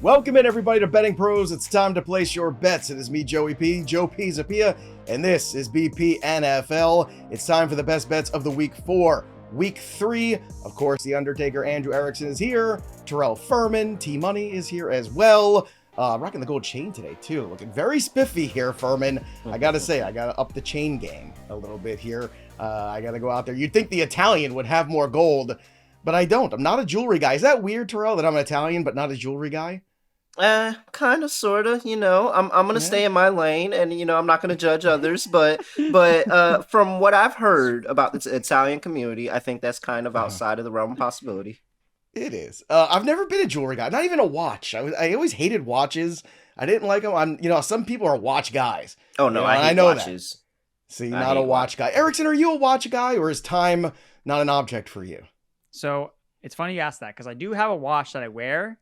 Welcome in, everybody, to Betting Pros. It's time to place your bets. It is me, Joe Pisapia, and this is BP NFL. It's time for the best bets of the week 4. Week 3, of course, the Undertaker, Andrew Erickson, is here. Terrell Furman, T-Money, is here as well. Rocking the gold chain today, too. Looking very spiffy here, Furman. I gotta say, I gotta up the chain game a little bit here. I gotta go out there. You'd think the Italian would have more gold, but I don't. I'm not a jewelry guy. Is that weird, Terrell, that I'm an Italian but not a jewelry guy? Kind of, sort of, I'm gonna Yeah. stay in my lane, and I'm not gonna judge others, but from what I've heard about the Italian community, I think that's kind of outside of the realm of possibility. It is. I've never been a jewelry guy, not even a watch. I always hated watches. I didn't like them. Some people are watch guys. Oh no, I And I hate know watches. that. See, I not a hate watch guy. Erickson, are you a watch guy, or is time not an object for you? So it's funny you ask that because I do have a watch that I wear,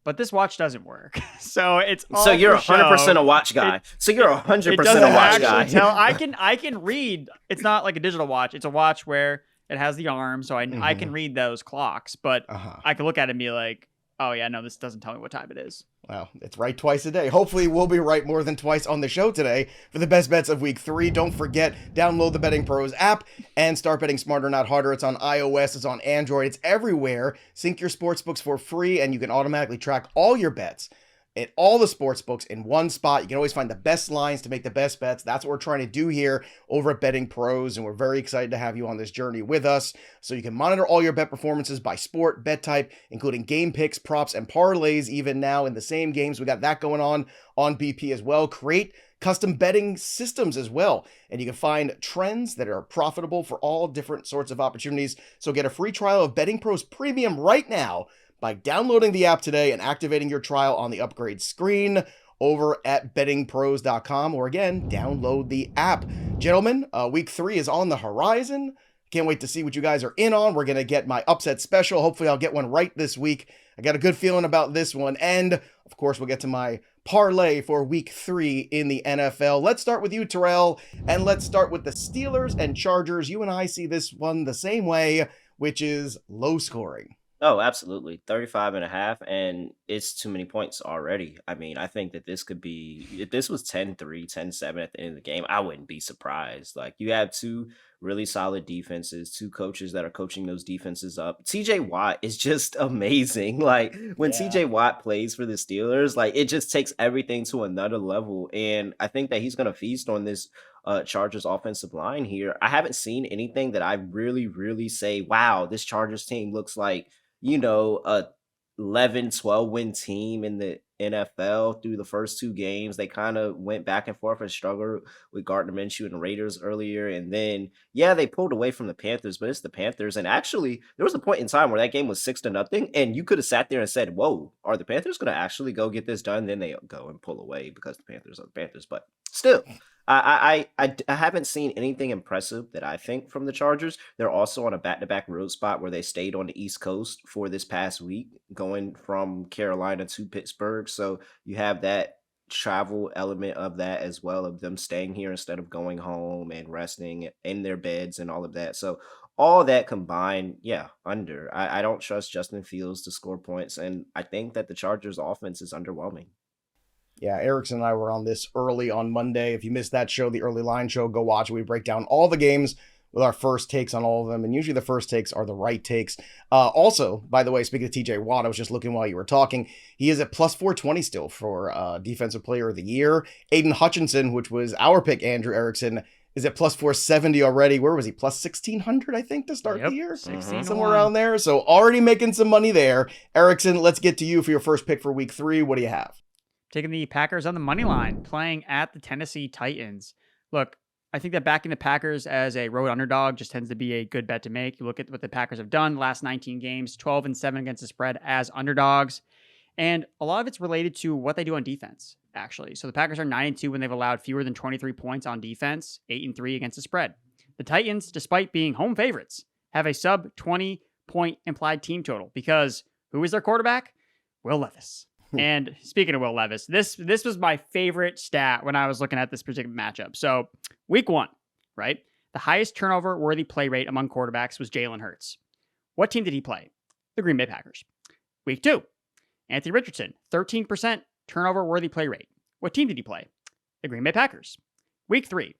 but this watch doesn't work. So it's all So you're for 100% show. a watch guy. So you're 100% It a doesn't watch actually guy. tell. I can read. It's not like a digital watch. It's a watch where it has the arm, so I can read those clocks. But I can look at it and be like, oh yeah, no, this doesn't tell me what time it is. Well, it's right twice a day. Hopefully, we'll be right more than twice on the show today for the best bets of week 3. Don't forget, download the Betting Pros app and start betting smarter, not harder. It's on iOS, it's on Android, it's everywhere. Sync your sportsbooks for free, and you can automatically track all your bets at all the sports books in one spot. You can always find the best lines to make the best bets. That's what we're trying to do here over at Betting Pros, and we're very excited to have you on this journey with us. So you can monitor all your bet performances by sport, bet type, including game picks, props, and parlays, even now in the same games. We got that going on BP as well. Create custom betting systems as well, and you can find trends that are profitable for all different sorts of opportunities. So get a free trial of Betting Pros Premium right now by downloading the app today and activating your trial on the upgrade screen over at bettingpros.com, or again, download the app. Gentlemen, week 3 is on the horizon. Can't wait to see what you guys are in on. We're going to get my upset special. Hopefully I'll get one right this week. I got a good feeling about this one. And of course, we'll get to my parlay for week 3 in the NFL. Let's start with you, Terrell, and let's start with the Steelers and Chargers. You and I see this one the same way, which is low scoring. Oh, absolutely. 35.5, and it's too many points already. I mean, I think that this could be, if this was 10-3, 10-7 at the end of the game, I wouldn't be surprised. Like, you have two really solid defenses, two coaches that are coaching those defenses up. TJ Watt is just amazing. Like, when TJ Watt plays for the Steelers, like, it just takes everything to another level. And I think that he's going to feast on this Chargers offensive line here. I haven't seen anything that I really say, wow, this Chargers team looks like, a 11-12 win team in the NFL through the first 2 games. They kind of went back and forth and struggled with Gardner Minshew and the Raiders earlier. And then, they pulled away from the Panthers, but it's the Panthers. And actually, there was a point in time where that game was 6-0, and you could have sat there and said, whoa, are the Panthers going to actually go get this done? Then they go and pull away because the Panthers are the Panthers. But still, I haven't seen anything impressive that I think from the Chargers. They're also on a back-to-back road spot where they stayed on the East Coast for this past week, going from Carolina to Pittsburgh. So you have that travel element of that as well, of them staying here instead of going home and resting in their beds and all of that. So all that combined, under. I don't trust Justin Fields to score points, and I think that the Chargers offense is underwhelming. Yeah, Erickson and I were on this early on Monday. If you missed that show, the early line show, go watch it. We break down all the games with our first takes on all of them, and usually the first takes are the right takes. Also, by the way, speaking of TJ Watt, I was just looking while you were talking. He is at plus 420 still for Defensive Player of the Year. Aiden Hutchinson, which was our pick, Andrew Erickson, is at plus 470 already. Where was he? Plus 1600, I think, to start the year? Somewhere around there. So already making some money there. Erickson, let's get to you for your first pick for week 3. What do you have? Taking the Packers on the money line, playing at the Tennessee Titans. Look, I think that backing the Packers as a road underdog just tends to be a good bet to make. You look at what the Packers have done last 19 games, 12-7 against the spread as underdogs. And a lot of it's related to what they do on defense, actually. So the Packers are 9-2 when they've allowed fewer than 23 points on defense, 8-3 against the spread. The Titans, despite being home favorites, have a sub 20 point implied team total because who is their quarterback? Will Levis. And speaking of Will Levis, this was my favorite stat when I was looking at this particular matchup. So week 1, right? The highest turnover-worthy play rate among quarterbacks was Jalen Hurts. What team did he play? The Green Bay Packers. Week 2, Anthony Richardson, 13% turnover-worthy play rate. What team did he play? The Green Bay Packers. Week 3,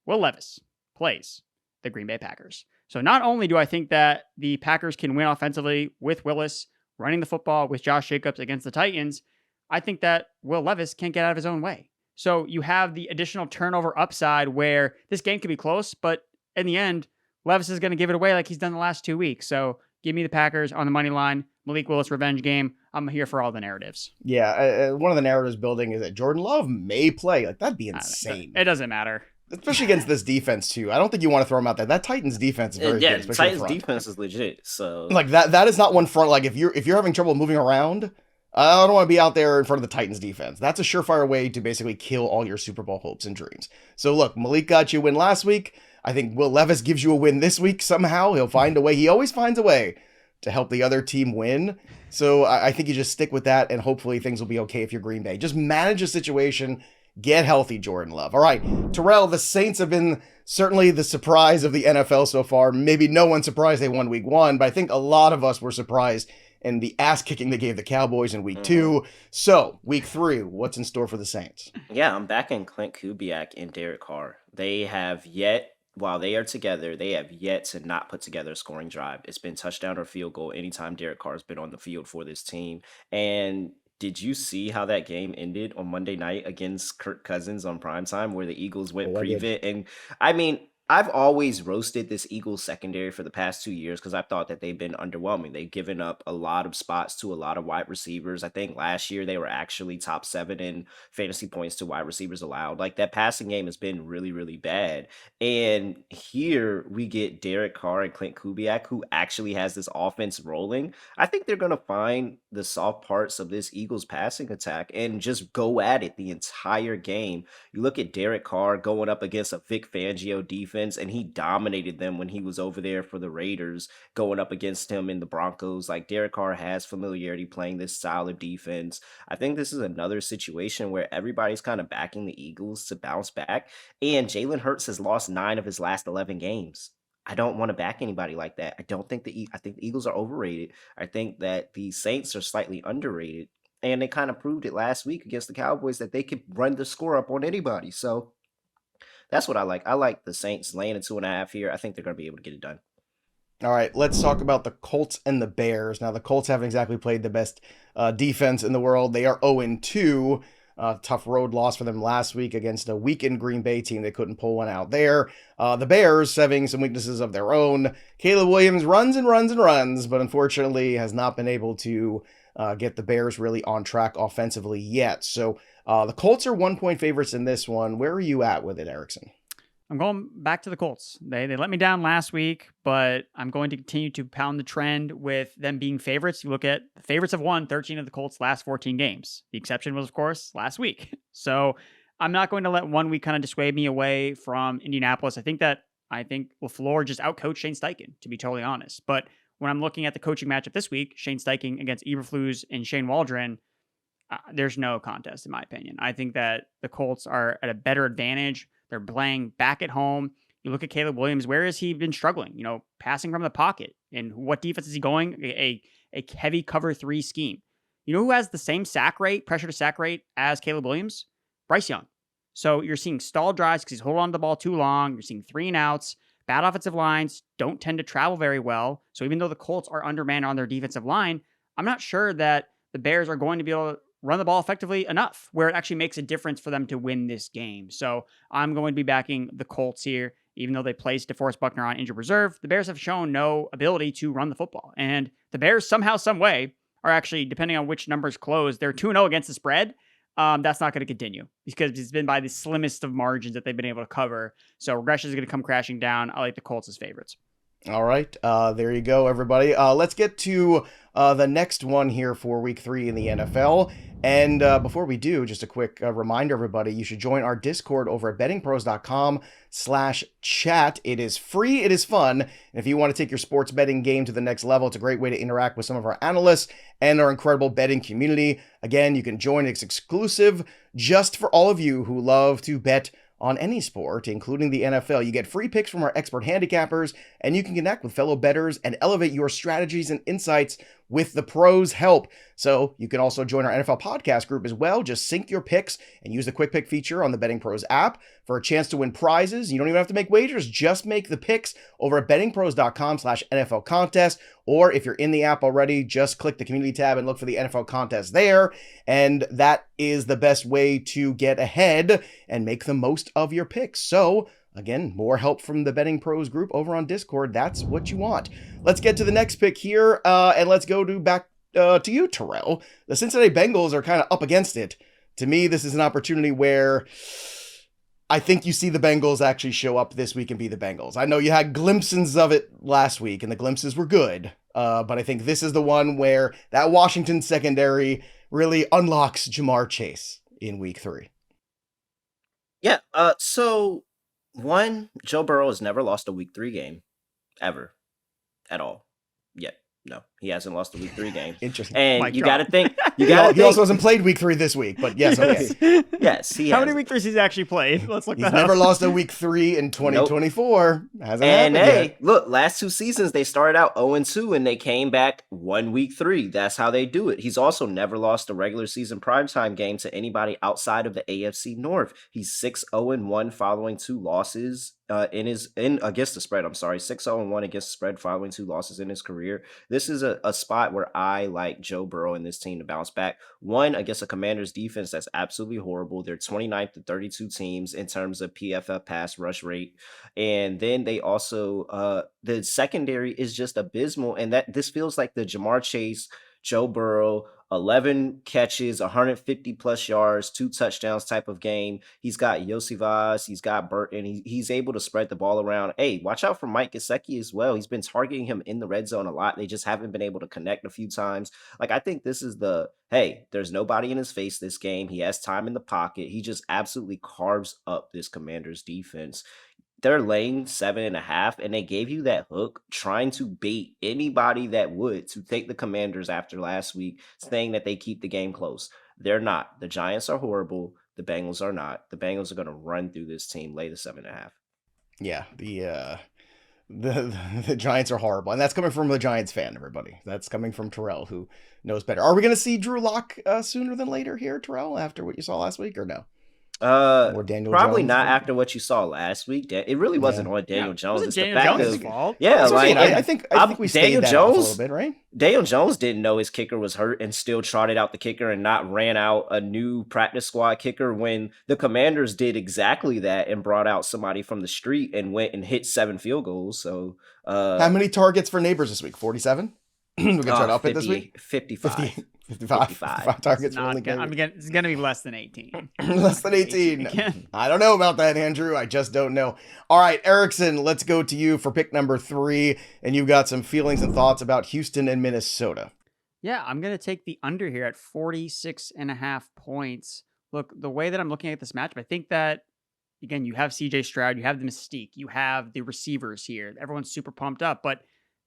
Will Levis plays the Green Bay Packers. So not only do I think that the Packers can win offensively with Willis running the football with Josh Jacobs against the Titans, I think that Will Levis can't get out of his own way. So you have the additional turnover upside where this game could be close, but in the end, Levis is going to give it away like he's done the last 2 weeks. So give me the Packers on the money line. Malik Willis revenge game. I'm here for all the narratives. Yeah, one of the narratives building is that Jordan Love may play. Like, that'd be insane. It doesn't matter. Especially against this defense, too. I don't think you want to throw him out there. That Titans defense is very good. Yeah, Titans defense is legit. So, like, that is not one front. Like, if you're having trouble moving around, I don't want to be out there in front of the Titans defense. That's a surefire way to basically kill all your Super Bowl hopes and dreams. So, look, Malik got you a win last week. I think Will Levis gives you a win this week somehow. He'll find a way. He always finds a way to help the other team win. So I think you just stick with that, and hopefully things will be okay if you're Green Bay. Just manage the situation. Get healthy, Jordan Love. All right, Terrell, the Saints have been certainly the surprise of the NFL so far. Maybe no one's surprised they won week 1, but I think a lot of us were surprised in the ass kicking they gave the Cowboys in week 2. So week 3, what's in store for the Saints? Yeah, I'm backing Clint Kubiak and Derek Carr. They have yet, while they are together, they have yet to not put together a scoring drive. It's been touchdown or field goal anytime Derek Carr has been on the field for this team. And did you see how that game ended on Monday night against Kirk Cousins on primetime, where the Eagles went prevent? And I mean, I've always roasted this Eagles secondary for the past 2 years because I thought that they've been underwhelming. They've given up a lot of spots to a lot of wide receivers. I think last year they were actually top 7 in fantasy points to wide receivers allowed. Like, that passing game has been really, really bad. And here we get Derek Carr and Clint Kubiak, who actually has this offense rolling. I think they're going to find the soft parts of this Eagles passing attack and just go at it the entire game. You look at Derek Carr going up against a Vic Fangio defense, and he dominated them when he was over there for the Raiders, going up against him in the Broncos. Like, Derek Carr has familiarity playing this style of defense. I think this is another situation where everybody's kind of backing the Eagles to bounce back, and Jalen Hurts has lost 9 of his last 11 games. I don't want to back anybody like that. I think the Eagles are overrated. I think that the Saints are slightly underrated, and they kind of proved it last week against the Cowboys that they could run the score up on anybody. So that's what I like. I like the Saints laying a 2.5 here. I think they're going to be able to get it done. All right, let's talk about the Colts and the Bears. Now, the Colts haven't exactly played the best defense in the world. They are 0-2. Tough road loss for them last week against a weakened Green Bay team. They couldn't pull one out there. The Bears having some weaknesses of their own. Caleb Williams runs and runs and runs, but unfortunately has not been able to get the Bears really on track offensively yet. So the Colts are 1-point favorites in this one. Where are you at with it, Erickson? I'm going back to the Colts. They let me down last week, but I'm going to continue to pound the trend with them being favorites. You look at the favorites have won 13 of the Colts' last 14 games. The exception was, of course, last week. So I'm not going to let 1 week kind of dissuade me away from Indianapolis. I think LaFleur just outcoached Shane Steichen, to be totally honest. But when I'm looking at the coaching matchup this week, Shane Steichen against Eberflus and Shane Waldron, there's no contest, in my opinion. I think that the Colts are at a better advantage. They're playing back at home. You look at Caleb Williams. Where has he been struggling? Passing from the pocket. And what defense is he going? A heavy cover 3 scheme. You know who has the same sack rate, pressure to sack rate as Caleb Williams? Bryce Young. So you're seeing stall drives because he's holding on to the ball too long. You're seeing 3 and outs. Bad offensive lines don't tend to travel very well. So even though the Colts are undermanned on their defensive line, I'm not sure that the Bears are going to be able to run the ball effectively enough where it actually makes a difference for them to win this game. So I'm going to be backing the Colts here, even though they placed DeForest Buckner on injured reserve. The Bears have shown no ability to run the football. And the Bears somehow, some way, are actually, depending on which numbers close, they're 2-0 against the spread. That's not going to continue because it's been by the slimmest of margins that they've been able to cover. So regression is going to come crashing down. I like the Colts as favorites. All right. There you go, everybody. Let's get to the next one here for week 3 in the NFL. And before we do, just a quick reminder, everybody, you should join our Discord over at bettingpros.com/chat. It is free. It is fun. And if you want to take your sports betting game to the next level, it's a great way to interact with some of our analysts and our incredible betting community. Again, you can join. It's exclusive just for all of you who love to bet on any sport, including the NFL. You get free picks from our expert handicappers, and you can connect with fellow bettors and elevate your strategies and insights with the pros' help. So you can also join our NFL podcast group as well. Just sync your picks and use the quick pick feature on the BettingPros app for a chance to win prizes. You don't even have to make wagers. Just make the picks over at bettingpros.com/NFL contest. Or if you're in the app already, just click the community tab and look for the NFL contest there. And that is the best way to get ahead and make the most of your picks. So again, more help from the Betting Pros group over on Discord. That's what you want. Let's get to the next pick here, and let's go back to you, Terrell. The Cincinnati Bengals are kind of up against it. To me, this is an opportunity where I think you see the Bengals actually show up this week and be the Bengals. I know you had glimpses of it last week, and the glimpses were good, but I think this is the one where that Washington secondary really unlocks Jamar Chase in week 3. Yeah. So one, Joe Burrow has never lost a week 3 game ever at all yet. No, he hasn't lost a week 3 game. Interesting. And you got to think, He also hasn't played week 3 this week, but yes, okay. Yes, he How has. many week 3s he's actually played? Let's look He's that never up. lost a week 3 in 2024. Hasn't And happened hey, yet. look, last 2 seasons they started out 0-2 and they came back 1 week 3. That's how they do it. He's also never lost a regular season primetime game to anybody outside of the AFC North. He's 6-0-1 following 2 losses against the spread. I'm sorry, 6-0-1 against the spread following 2 losses in his career. This is a spot where I like Joe Burrow and this team to bounce back. One, against a Commanders defense that's absolutely horrible. They're 29th to 32 teams in terms of PFF pass rush rate. And then they also, the secondary is just abysmal. And that this feels like the Jamar Chase, Joe Burrow, 11 catches, 150 plus yards, 2 touchdowns type of game. He's got Yosivas, he's got Burton. He's able to spread the ball around. Hey, watch out for Mike Gesicki as well. He's been targeting him in the red zone a lot. They just haven't been able to connect a few times. Like, I think this is hey, there's nobody in his face this game. He has time in the pocket. He just absolutely carves up this Commanders defense. They're laying 7.5, and they gave you that hook trying to bait anybody that would to take the Commanders after last week, saying that they keep the game close. They're not. The Giants are horrible. The Bengals are not. The Bengals are going to run through this team, lay the 7.5. Yeah, the Giants are horrible, and that's coming from a Giants fan, everybody. That's coming from Terrell, who knows better. Are we going to see Drew Lock sooner than later here, Terrell, after what you saw last week, or no? Or Daniel Probably Jones, not after what you saw last week. It really wasn't on Daniel Jones. Wasn't It's the Daniel fact Jones' of- fault? Yeah, That's what I'm like saying. I think we stayed Daniel that off a Jones little bit, right? Daniel Jones didn't know his kicker was hurt and still trotted out the kicker and not ran out a new practice squad kicker when the Commanders did exactly that and brought out somebody from the street and went and hit 7 field goals. So How many targets for Neighbors this week? 47? We're going to try to up it this week? 55. 55 targets for only It's going to be less than 18. Less than 18. I don't know about that, Andrew. I just don't know. All right, Erickson, let's go to you for pick number 3. And you've got some feelings and thoughts about Houston and Minnesota. Yeah, I'm going to take the under here at 46.5 points. Look, the way that I'm looking at this matchup, I think that, again, you have CJ Stroud, you have the mystique, you have the receivers here. Everyone's super pumped up, but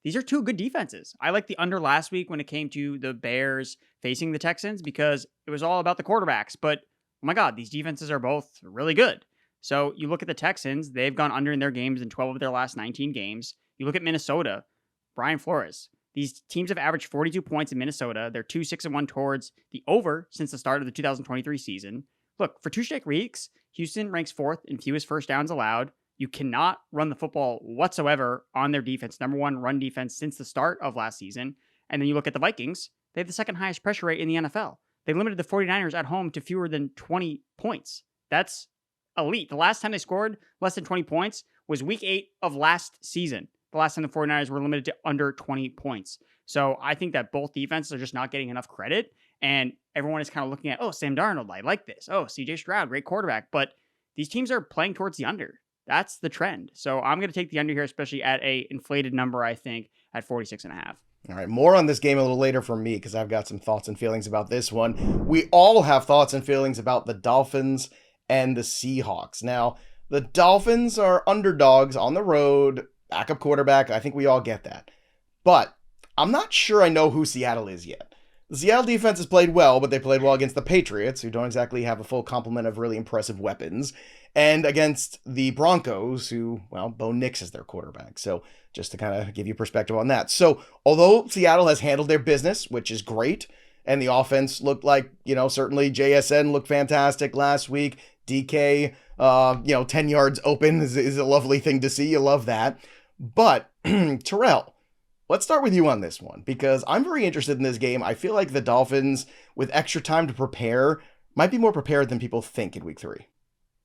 these are 2 good defenses. I like the under last week when it came to the Bears facing the Texans because it was all about the quarterbacks. But, oh my God, these defenses are both really good. So you look at the Texans, they've gone under in their games in 12 of their last 19 games. You look at Minnesota, Brian Flores. These teams have averaged 42 points in Minnesota. They're 2-6-1 towards the over since the start of the 2023 season. Look, for 2 straight weeks, Houston ranks 4th in fewest first downs allowed. You cannot run the football whatsoever on their defense. Number 1 run defense since the start of last season. And then you look at the Vikings, they have the 2nd highest pressure rate in the NFL. They limited the 49ers at home to fewer than 20 points. That's elite. The last time they scored less than 20 points was week 8 of last season. The last time the 49ers were limited to under 20 points. So I think that both defenses are just not getting enough credit. And everyone is kind of looking at, oh, Sam Darnold, I like this. Oh, CJ Stroud, great quarterback. But these teams are playing towards the under. That's the trend. So I'm going to take the under here, especially at a inflated number, I think, at 46.5. All right, more on this game a little later from me because I've got some thoughts and feelings about this one. We all have thoughts and feelings about the Dolphins and the Seahawks. Now, the Dolphins are underdogs on the road, backup quarterback. I think we all get that. But I'm not sure I know who Seattle is yet. The Seattle defense has played well, but they played well against the Patriots, who don't exactly have a full complement of really impressive weapons. and against the Broncos, who, well, Bo Nix is their quarterback. So just to kind of give you perspective on that. So although Seattle has handled their business, which is great, and the offense looked like, certainly JSN looked fantastic last week. DK, 10 yards open is a lovely thing to see. You love that. But Terrell, let's start with you on this one, because I'm very interested in this game. I feel like the Dolphins, with extra time to prepare, might be more prepared than people think in week 3.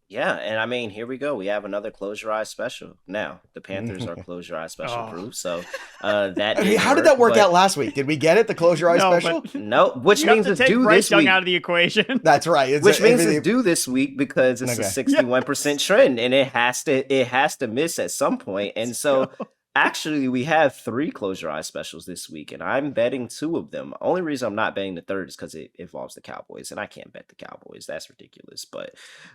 Yeah, and I mean, here we go. We have another Close Your Eyes special. Now, the Panthers are Close Your Eyes special proof. So that how did that work out last week? Did we get it, the Close Your Eyes special? No, which means it's due this week. Out of the equation. That's right. Which means it's due this week because it's a 61% trend, and it has to miss at some point. And so actually, we have 3 Close Your Eyes specials this week, and I'm betting 2 of them. Only reason I'm not betting the third is because it involves the Cowboys, and I can't bet the Cowboys. That's ridiculous.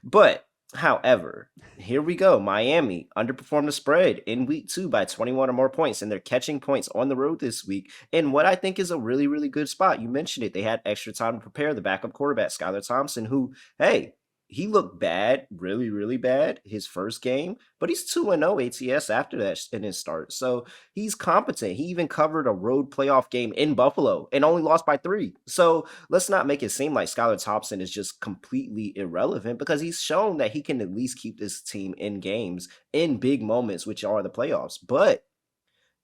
But however, here we go. Miami underperformed the spread in week 2 by 21 or more points, and they're catching points on the road this week in what I think is a really, really good spot. You mentioned it. They had extra time to prepare. The backup quarterback, Skylar Thompson, who, hey, he looked bad, really, really bad his first game, but he's 2-0 ATS after that in his start. So he's competent. He even covered a road playoff game in Buffalo and only lost by 3. So let's not make it seem like Skylar Thompson is just completely irrelevant, because he's shown that he can at least keep this team in games in big moments, which are the playoffs. But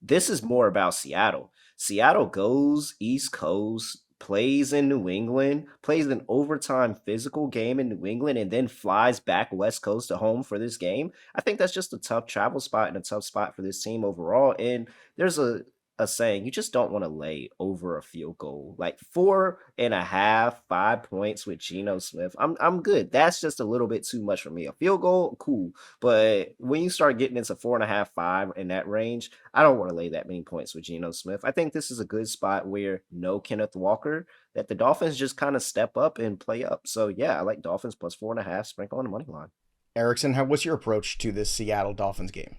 this is more about Seattle. Seattle goes East Coast, plays in New England, plays an overtime physical game in New England, and then flies back West Coast to home for this game. I think that's just a tough travel spot and a tough spot for this team overall. And there's a saying, you just don't want to lay over a field goal. Like 4.5, 5 points with Geno Smith. I'm good. That's just a little bit too much for me. A field goal, cool. But when you start getting into 4.5, 5 in that range, I don't want to lay that many points with Geno Smith. I think this is a good spot where no Kenneth Walker, that the Dolphins just kind of step up and play up. So yeah, I like Dolphins plus 4.5, sprinkle on the money line. Erickson, what's your approach to this Seattle Dolphins game?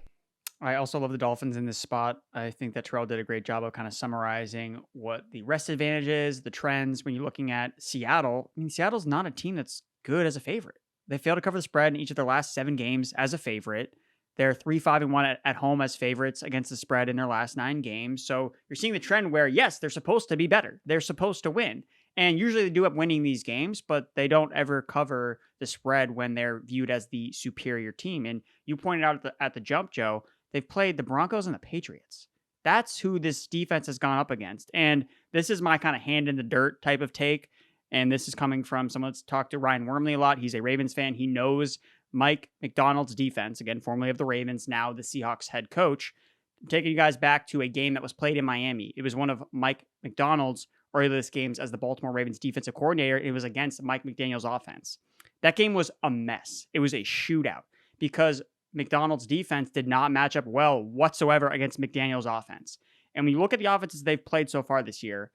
I also love the Dolphins in this spot. I think that Terrell did a great job of kind of summarizing what the rest advantage is, the trends. When you're looking at Seattle, I mean, Seattle's not a team that's good as a favorite. They failed to cover the spread in each of their last 7 games as a favorite. They're 3-5-1 at home as favorites against the spread in their last 9 games. So you're seeing the trend where, yes, they're supposed to be better. They're supposed to win. And usually they do up winning these games, but they don't ever cover the spread when they're viewed as the superior team. And you pointed out at the jump, Joe, they've played the Broncos and the Patriots. That's who this defense has gone up against. And this is my kind of hand in the dirt type of take. And this is coming from someone that's talked to Ryan Wormley a lot. He's a Ravens fan. He knows Mike McDonald's defense, again, formerly of the Ravens, now the Seahawks head coach. I'm taking you guys back to a game that was played in Miami. It was one of Mike McDonald's earliest games as the Baltimore Ravens defensive coordinator. It was against Mike McDaniel's offense. That game was a mess. It was a shootout because McDonald's defense did not match up well whatsoever against McDaniel's offense. And when you look at the offenses they've played so far this year,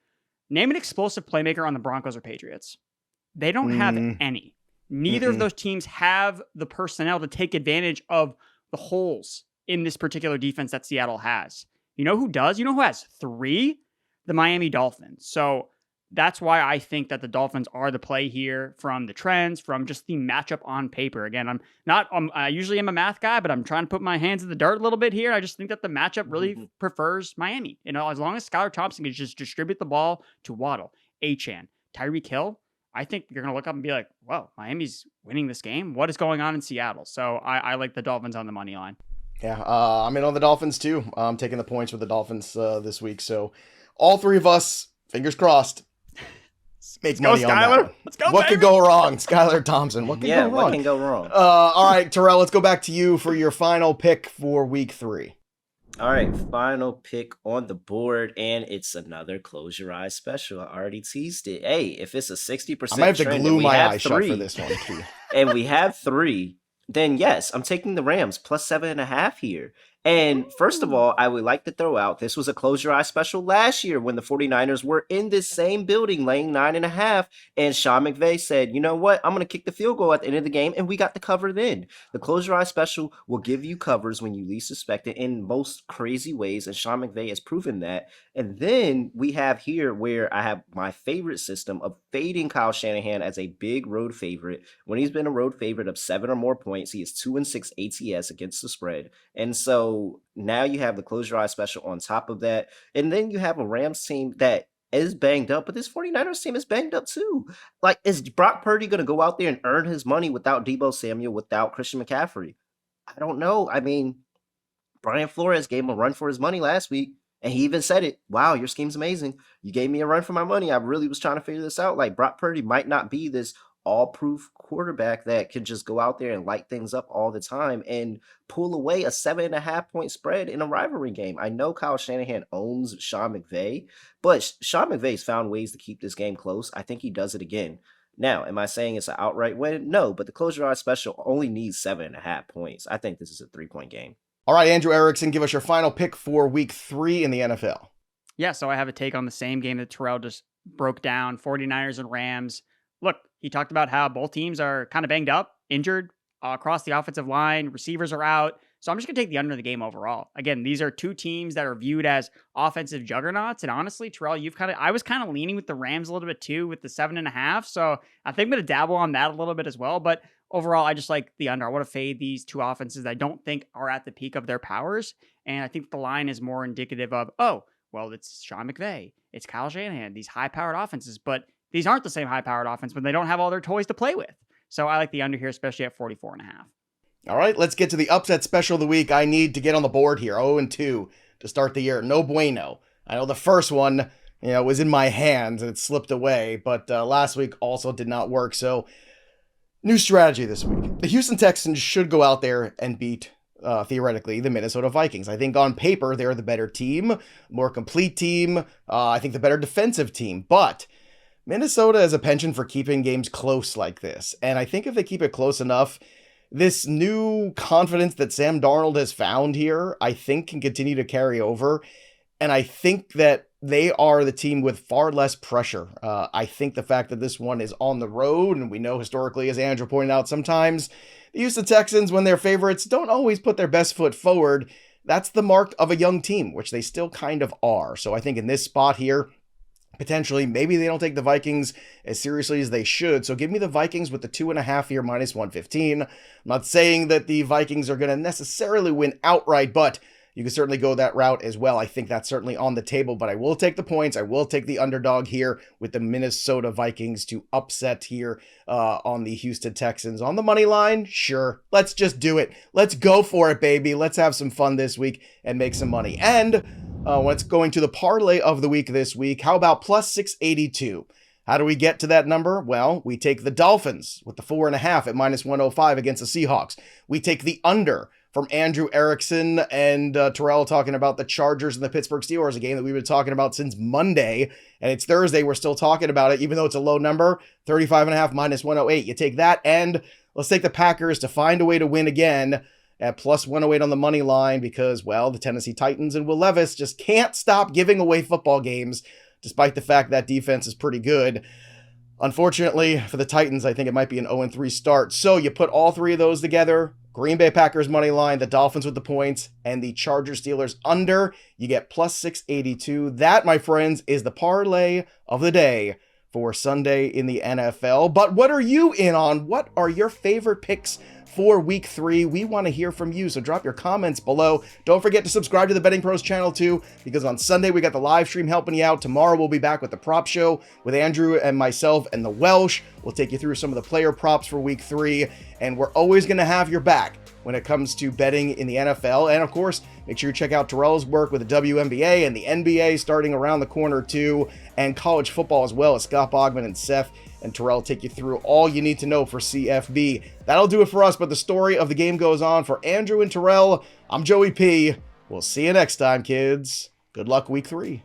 name an explosive playmaker on the Broncos or Patriots. They don't have any. Neither of those teams have the personnel to take advantage of the holes in this particular defense that Seattle has. You know who does? You know who has 3? The Miami Dolphins. So that's why I think that the Dolphins are the play here from the trends, from just the matchup on paper. Again, I usually am a math guy, but I'm trying to put my hands in the dirt a little bit here. I just think that the matchup really prefers Miami. You know, as long as Skylar Thompson can just distribute the ball to Waddle, Achane, Tyreek Hill, I think you're going to look up and be like, whoa, Miami's winning this game. What is going on in Seattle? So I like the Dolphins on the money line. Yeah, I'm in on the Dolphins too. I'm taking the points with the Dolphins this week. So all 3 of us, fingers crossed, make money on that one. Let's go, what could go wrong? Skylar Thompson. What can go wrong? What can go wrong? All right, Terrell, let's go back to you for your final pick for week 3. All right, final pick on the board, and it's another Close Your Eyes special. I already teased it. Hey, if it's a 60% I might have to trend glue and we my have eyes 3, shut for this one, too. and we have 3, then yes, I'm taking the Rams plus 7.5 here. And first of all, I would like to throw out, this was a close your eye special last year when the 49ers were in this same building laying 9.5. And Sean McVay said, you know what? I'm going to kick the field goal at the end of the game. And we got the cover then. The close your eye special will give you covers when you least suspect it in most crazy ways. And Sean McVay has proven that. And then we have here where I have my favorite system of fading Kyle Shanahan as a big road favorite. When he's been a road favorite of 7 or more points, he is 2-6 ATS against the spread. And so now you have the close your eye special on top of that. And then you have a Rams team that is banged up, but this 49ers team is banged up too. Like, is Brock Purdy going to go out there and earn his money without Deebo Samuel, without Christian McCaffrey? I don't know. I mean, Brian Flores gave him a run for his money last week. And he even said it. Wow, your scheme's amazing. You gave me a run for my money. I really was trying to figure this out. Like, Brock Purdy might not be this all-proof quarterback that can just go out there and light things up all the time and pull away a 7.5-point spread in a rivalry game. I know Kyle Shanahan owns Sean McVay, but Sean McVay's found ways to keep this game close. I think he does it again. Now, am I saying it's an outright win? No, but the close your eye special only needs 7.5 points. I think this is a 3-point game. All right, Andrew Erickson, give us your final pick for week 3 in the NFL. Yeah, so I have a take on the same game that Terrell just broke down, 49ers and Rams. Look, he talked about how both teams are kind of banged up, injured across the offensive line. Receivers are out. So I'm just going to take the under the game overall. Again, these are two teams that are viewed as offensive juggernauts. And honestly, Terrell, I was kind of leaning with the Rams a little bit too with the 7.5. So I think I'm going to dabble on that a little bit as well. But overall, I just like the under. I want to fade these two offenses that I don't think are at the peak of their powers. And I think the line is more indicative of, oh, well, it's Sean McVay. It's Kyle Shanahan, these high-powered offenses. But these aren't the same high-powered offense when they don't have all their toys to play with. So I like the under here, especially at 44.5. All right, let's get to the upset special of the week. I need to get on the board here. 0-2 to start the year. No bueno. I know the first one, was in my hands and it slipped away, but last week also did not work. So, new strategy this week. The Houston Texans should go out there and beat, theoretically, the Minnesota Vikings. I think on paper, they're the better team, more complete team. I think the better defensive team, but Minnesota has a penchant for keeping games close like this. And I think if they keep it close enough, this new confidence that Sam Darnold has found here, I think can continue to carry over. And I think that they are the team with far less pressure. I think the fact that this one is on the road, and we know historically, as Andrew pointed out, sometimes the Houston Texans, when they're favorites, don't always put their best foot forward. That's the mark of a young team, which they still kind of are. So I think in this spot here, potentially, maybe they don't take the Vikings as seriously as they should. So give me the Vikings with the 2.5 here, minus 115. I'm not saying that the Vikings are going to necessarily win outright, but you can certainly go that route as well. I think that's certainly on the table, but I will take the points. I will take the underdog here with the Minnesota Vikings to upset here on the Houston Texans. On the money line, sure. Let's just do it. Let's go for it, baby. Let's have some fun this week and make some money. And what's going to the parlay of the week this week? How about plus 682? How do we get to that number? Well, we take the Dolphins with the 4.5 at minus 105 against the Seahawks. We take the under from Andrew Erickson and Terrell talking about the Chargers and the Pittsburgh Steelers, a game that we've been talking about since Monday. And it's Thursday. We're still talking about it, even though it's a low number, 35.5 minus 108. You take that, and let's take the Packers to find a way to win again at plus 108 on the money line because, well, the Tennessee Titans and Will Levis just can't stop giving away football games, despite the fact that defense is pretty good. Unfortunately, for the Titans, I think it might be an 0-3 start. So you put all three of those together, Green Bay Packers money line, the Dolphins with the points, and the Chargers Steelers under, you get plus 682. That, my friends, is the parlay of the day for Sunday in the NFL. But what are you in on? What are your favorite picks for week 3? We want to hear from you, so drop your comments below. Don't forget to subscribe to the BettingPros channel too, because on Sunday we got the live stream helping you out. Tomorrow we'll be back with the prop show with Andrew and myself and the Welsh. We'll take you through some of the player props for week 3, and we're always going to have your back when it comes to betting in the NFL. And of course, make sure you check out Terrell's work with the WNBA and the NBA starting around the corner too, and college football as well, as Scott Bogman and Seth and Terrell take you through all you need to know for CFB. That'll do it for us, but the story of the game goes on. For Andrew and Terrell, I'm Joey P. We'll see you next time, kids. Good luck week 3.